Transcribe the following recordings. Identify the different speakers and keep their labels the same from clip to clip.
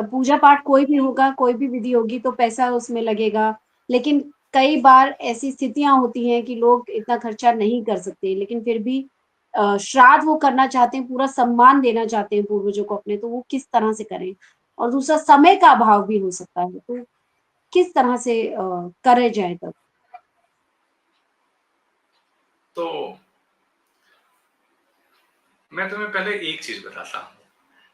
Speaker 1: पूजा पाठ कोई भी होगा, कोई भी विधि होगी तो पैसा उसमें लगेगा। लेकिन कई बार ऐसी स्थितियाँ होती हैं कि लोग इतना खर्चा नहीं कर सकते, लेकिन फिर भी श्राद्ध वो करना चाहते हैं, पूरा सम्मान देना चाहते हैं पूर्वजों को अपने, तो वो किस तरह से करें? और दूसरा समय का अभाव भी हो सकता है, तो किस तरह से करे जाए तब?
Speaker 2: तो मैं तुम्हें पहले एक चीज़ बताता हूँ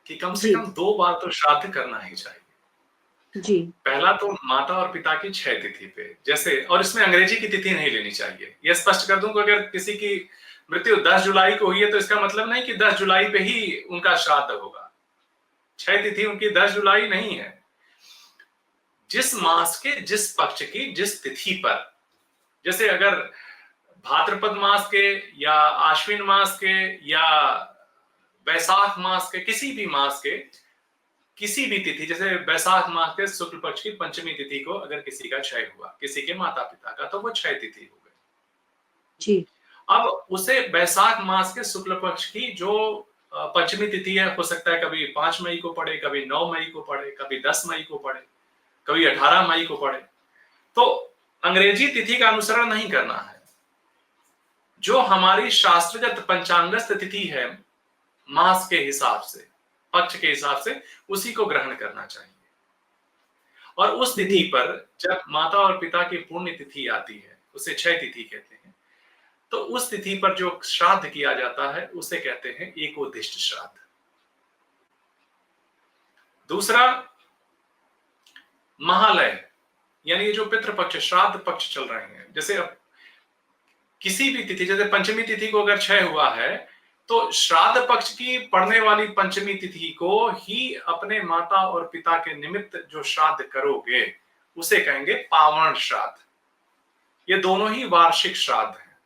Speaker 2: कि कम से
Speaker 1: जी।
Speaker 2: कम 2 बार तो श्राद्ध करना ही चाहिए।
Speaker 1: जी।
Speaker 2: पहला तो माता और पिता की क्षय तिथि पे, जैसे और इसमें अंग्रेजी की तिथि नहीं लेनी चाहिए। ये स्पष्ट कर दूँ कि अगर किसी की मृत्यु 10 जुलाई को हुई है तो इसका मतलब नहीं कि 10 जुलाई पे ही उनका श्राद्ध होगा। क्षय तिथि उनकी 10 जुलाई नहीं है। जिस मास के, जिस पक्ष की, जिस तिथि पर, जैसे अगर भाद्रपद मास के या आश्विन मास के या वैशाख मास के, किसी भी मास के किसी भी तिथि, जैसे वैशाख मास के शुक्ल पक्ष की पंचमी तिथि को अगर किसी का क्षय हुआ, किसी के माता पिता का, तो वो क्षय तिथि हो गई।
Speaker 1: जी।
Speaker 2: अब उसे वैशाख मास के शुक्ल पक्ष की जो पंचमी तिथि है, हो सकता है कभी 5 मई को पड़े, कभी 9 मई को पड़े, कभी 10 मई को पड़े, कभी 18 मई को पड़े, तो अंग्रेजी तिथि का अनुसरण नहीं करना है। जो हमारी शास्त्रगत पंचांगस्थ तिथि है, मास के हिसाब से, पक्ष के हिसाब से, उसी को ग्रहण करना चाहिए। और उस तिथि
Speaker 1: जी।
Speaker 2: पर जब माता और पिता की पुण्य तिथि आती है, उसे क्षय तिथि कहते हैं, तो उस तिथि पर जो श्राद्ध किया जाता है उसे कहते हैं एकोद्दिष्ट श्राद्ध। दूसरा, महालय, यानी ये जो पितृपक्ष श्राद्ध पक्ष चल रहे हैं, जैसे अब किसी भी तिथि, जैसे पंचमी तिथि को अगर क्षय हुआ है तो श्राद्ध पक्ष की पड़ने वाली पंचमी तिथि को ही अपने माता और पिता के निमित्त जो श्राद्ध करोगे उसे कहेंगे पावन श्राद्ध। ये दोनों ही वार्षिक श्राद्ध हैं,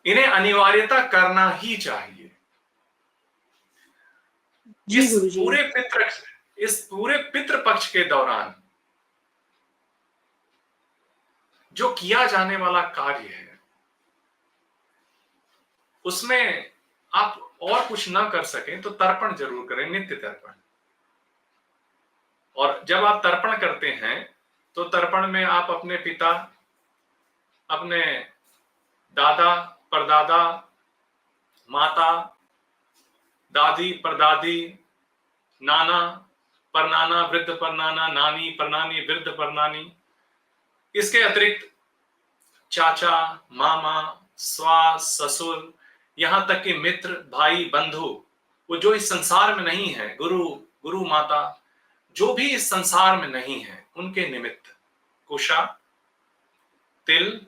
Speaker 2: इन्हें अनिवार्यता करना ही चाहिए।
Speaker 1: जी गुरुजी।
Speaker 2: इस पूरे पितृ पक्ष के दौरान जो किया जाने वाला कार्य है उसमें आप और कुछ ना कर सकें तो तर्पण जरूर करें, नित्य तर्पण। और जब आप तर्पण करते हैं तो तर्पण में आप अपने पिता, अपने दादा, परदादा, माता, दादी, परदादी, नाना, परनाना, वृद्ध परनाना, नानी, परनानी, वृद्ध परनानी, इसके अतिरिक्त चाचा, मामा, सास, ससुर, यहां तक कि मित्र, भाई, बंधु, वो जो इस संसार में नहीं है, गुरु, गुरु माता, जो भी इस संसार में नहीं है, उनके निमित्त कुशा, तिल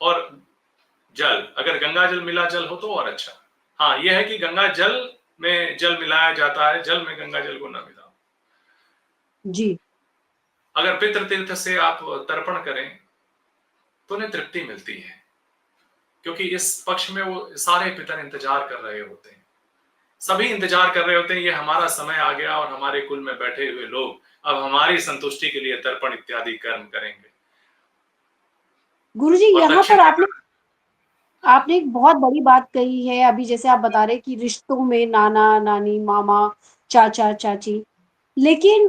Speaker 2: और जल, अगर गंगा जल मिला जल हो तो और अच्छा। हाँ, यह है कि गंगा जल में जल मिलाया जाता है, जल में गंगा जल को न मिलाओ।
Speaker 1: जी।
Speaker 2: अगर पितृ तीर्थ से आप तर्पण करें तो उन्हें तृप्ति मिलती है, क्योंकि इस पक्ष में वो सारे पितर इंतजार कर रहे होते हैं, सभी इंतजार कर रहे होते हैं, ये हमारा समय आ गया और हमारे कुल में बैठे हुए लोग अब हमारी संतुष्टि के लिए तर्पण इत्यादि कर्म करेंगे।
Speaker 1: गुरुजी,
Speaker 2: और
Speaker 1: यहाँ
Speaker 2: दक्षिण
Speaker 1: पर
Speaker 2: में
Speaker 1: आपने आपने एक बहुत बड़ी बात कही है, अभी जैसे आप बता रहे कि रिश्तों में नाना, नानी, मामा, चाचा, चाची, लेकिन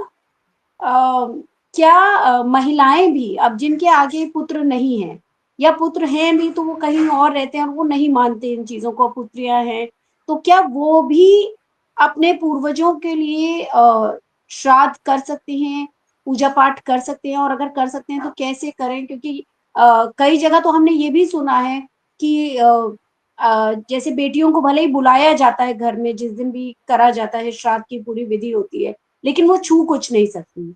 Speaker 1: क्या महिलाएं भी अब जिनके आगे पुत्र नहीं है या पुत्र हैं भी तो वो कहीं और रहते हैं और वो नहीं मानते इन चीजों को, पुत्रियां हैं, तो क्या वो भी अपने पूर्वजों के लिए श्राद्ध कर सकते हैं, पूजा पाठ कर सकते हैं, और अगर कर सकते हैं तो कैसे करें? क्योंकि कई जगह तो हमने ये भी सुना है कि जैसे बेटियों को भले ही बुलाया जाता है घर में, जिस दिन भी करा जाता है श्राद्ध की पूरी विधि होती है, लेकिन वो छू कुछ नहीं सकती।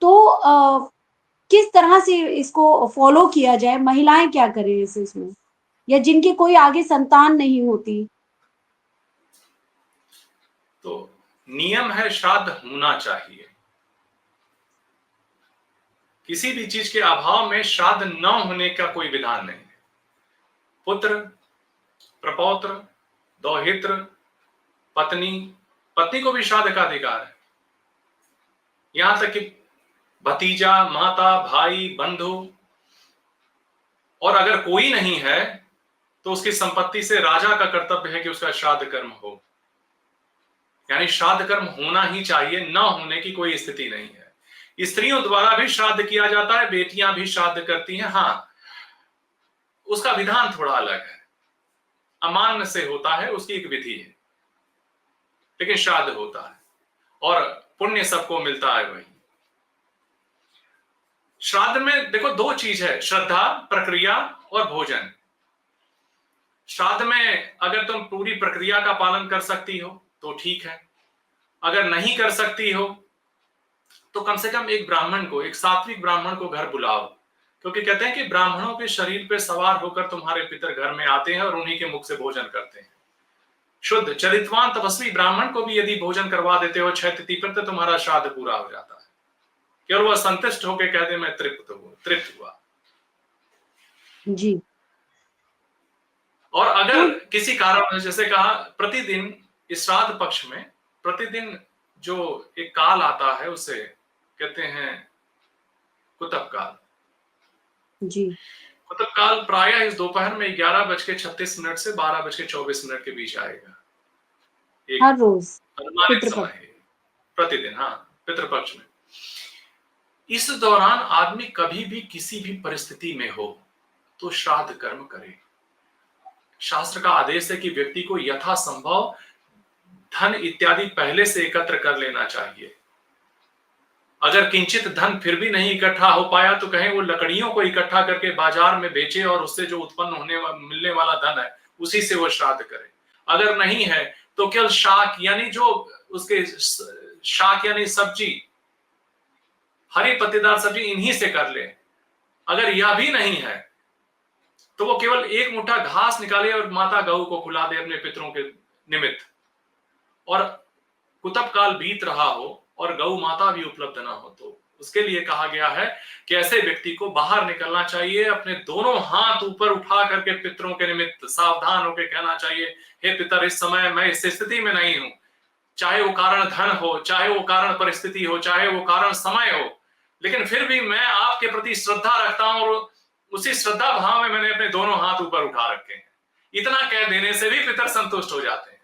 Speaker 1: तो किस तरह से इसको फॉलो किया जाए? महिलाएं क्या करें इसमें, या जिनकी कोई आगे संतान नहीं होती?
Speaker 2: तो नियम है श्राद्ध होना चाहिए, किसी भी चीज के अभाव में श्राद्ध न होने का कोई विधान नहीं। पुत्र, प्रपौत्र, दौहित्र, पत्नी, पत्नी को भी श्राद्ध का अधिकार है, यहां तक कि भतीजा, माता, भाई, बंधु, और अगर कोई नहीं है तो उसकी संपत्ति से राजा का कर्तव्य है कि उसका श्राद्ध कर्म हो। यानी श्राद्ध कर्म होना ही चाहिए, न होने की कोई स्थिति नहीं है। स्त्रियों द्वारा भी श्राद्ध किया जाता है, बेटियां भी श्राद्ध करती हैं, हाँ उसका विधान थोड़ा अलग है, अमान्य से होता है, उसकी एक विधि है, लेकिन श्राद्ध होता है और पुण्य सबको मिलता है। वही श्राद्ध में देखो दो चीज है, श्रद्धा, प्रक्रिया और भोजन। श्राद्ध में अगर तुम पूरी प्रक्रिया का पालन कर सकती हो तो ठीक है, अगर नहीं कर सकती हो तो कम से कम एक ब्राह्मण को, एक सात्विक ब्राह्मण को घर बुलाओ, क्योंकि कहते हैं कि ब्राह्मणों के शरीर पे सवार होकर तुम्हारे पितर घर में आते हैं और उन्हीं के मुख से भोजन करते हैं। शुद्ध चरितवान तपस्वी ब्राह्मण को भी यदि भोजन करवा देते हो 6 तिथि पर, तो तुम्हारा श्राद्ध पूरा हो जाता है। केवल वह संतुष्ट होकर कहते मैं तृप्त हुआ।
Speaker 1: जी।
Speaker 2: और अगर
Speaker 1: तो
Speaker 2: किसी कारण जैसे कहा, प्रतिदिन इस श्राद्ध पक्ष में प्रतिदिन जो एक काल आता है उसे कहते हैं कुतप काल।
Speaker 1: जी।
Speaker 2: कुतप काल प्रायः इस दोपहर में 11:36 से 12:24 के बीच आएगा। एक
Speaker 1: हर रोज
Speaker 2: अनुमानित समय
Speaker 1: पितृपक्ष।
Speaker 2: है प्रतिदिन, हाँ पितृपक्ष में। इस दौरान आदमी कभी भी किसी भी परिस्थिति में हो तो श्राद्ध कर्म करे। शास्त्र का आदेश है कि व्यक्ति को यथासंभव धन इत्यादि पहले से एकत्र कर लेना चाहिए। अगर किंचित धन फिर भी नहीं इकट्ठा हो पाया तो कहें वो लकड़ियों को इकट्ठा करके बाजार में बेचे और उससे जो उत्पन्न मिलने वाला धन है उसी से वो श्राद्ध करे। अगर नहीं है तो केवल शाक यानी जो उसके शाक यानी सब्जी, हरी पत्तेदार सब्जी, इन्हीं से कर ले। अगर यह भी नहीं है तो वो केवल एक मुट्ठा घास निकाले और माता गऊ को खिला दे अपने पितरों के निमित्त। और कुतप काल बीत रहा हो और गौ माता भी उपलब्ध ना हो तो उसके लिए कहा गया है कि ऐसे व्यक्ति को बाहर निकलना चाहिए, अपने दोनों हाथ ऊपर उठा करके पितरों के निमित्त सावधान होकर कहना चाहिए, हे पितर इस समय मैं इस स्थिति में नहीं हूं, चाहे वो कारण धन हो, चाहे वो कारण परिस्थिति हो, चाहे वो कारण समय हो, लेकिन फिर भी मैं आपके प्रति श्रद्धा रखता हूं और उसी श्रद्धा भाव में मैंने अपने दोनों हाथ ऊपर उठा रखे हैं। इतना कह देने से भी पितर संतुष्ट हो जाते हैं।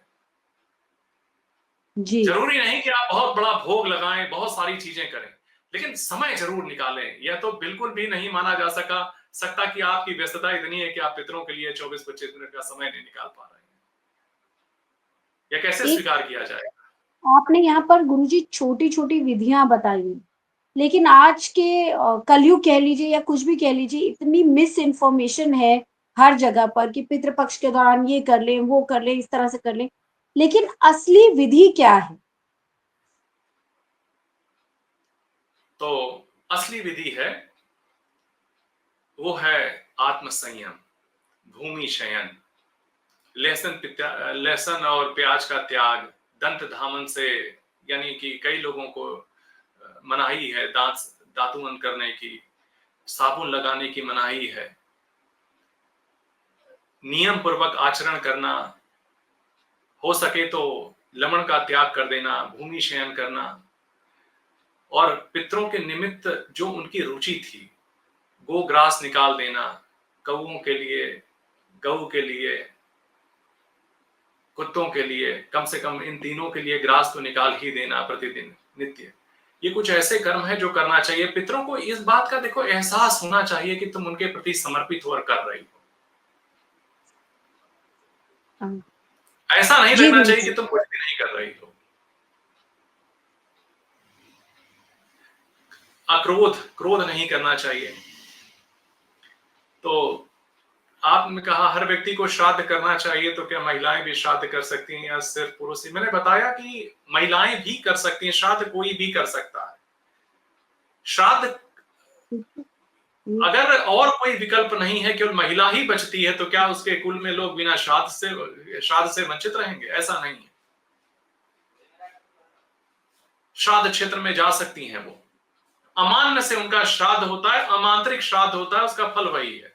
Speaker 1: जी।
Speaker 2: जरूरी नहीं कि आप बहुत बड़ा भोग लगाएं, बहुत सारी चीजें करें, लेकिन समय जरूर निकालें। यह तो बिल्कुल भी नहीं माना जा सकता कि आपकी व्यस्तता इतनी है कि आप पितरों के लिए 24-25 मिनट का समय नहीं निकाल पा रहे हैं। यह कैसे
Speaker 1: एक
Speaker 2: स्वीकार किया जाएगा?
Speaker 1: आपने यहाँ पर गुरुजी छोटी-छोटी विधियां बताई, लेकिन आज के कलयुग कह लीजिए या कुछ भी कह लीजिए, इतनी मिस इन्फॉर्मेशन है हर जगह पर कि पितृपक्ष के दौरान ये कर लें, वो कर लें, इस तरह से कर लें, लेकिन असली विधि क्या है?
Speaker 2: तो असली विधि है, वो है आत्मसंयम, भूमि शयन, लहसुन और प्याज का त्याग, दंत धामन से, यानी कि कई लोगों को मनाही है दातुन करने की, साबुन लगाने की मनाही है, नियम पूर्वक आचरण करना, हो सके तो लवण का त्याग कर देना, भूमि शयन करना, और पितरों के निमित्त जो उनकी रुचि थी गोग्रास निकाल देना, कौओं के लिए, गऊ के लिए, कुत्तों के लिए, कम से कम इन तीनों के लिए ग्रास तो निकाल ही देना प्रतिदिन नित्य। ये कुछ ऐसे कर्म है जो करना चाहिए। पितरों को इस बात का देखो एहसास होना चाहिए कि तुम उनके प्रति समर्पित होकर कर रही हो। ऐसा नहीं
Speaker 1: जी
Speaker 2: लगना चाहिए
Speaker 1: गुरुजी।
Speaker 2: कि तुम कुछ भी नहीं कर रही हो। क्रोध नहीं करना चाहिए। तो आपने कहा हर व्यक्ति को श्राद्ध करना चाहिए, तो क्या महिलाएं भी श्राद्ध कर सकती हैं या सिर्फ पुरुष ही? मैंने बताया कि महिलाएं भी कर सकती हैं श्राद्ध, कोई भी कर सकता है श्राद्ध। अगर और कोई विकल्प नहीं है, केवल महिला ही बचती है, तो क्या उसके कुल में लोग बिना श्राद्ध से वंचित रहेंगे? ऐसा नहीं है। श्राद्ध क्षेत्र में जा सकती हैं वो। अमान्य से उनका श्राद्ध होता है, अमांत्रिक श्राद्ध होता है, उसका फल वही है।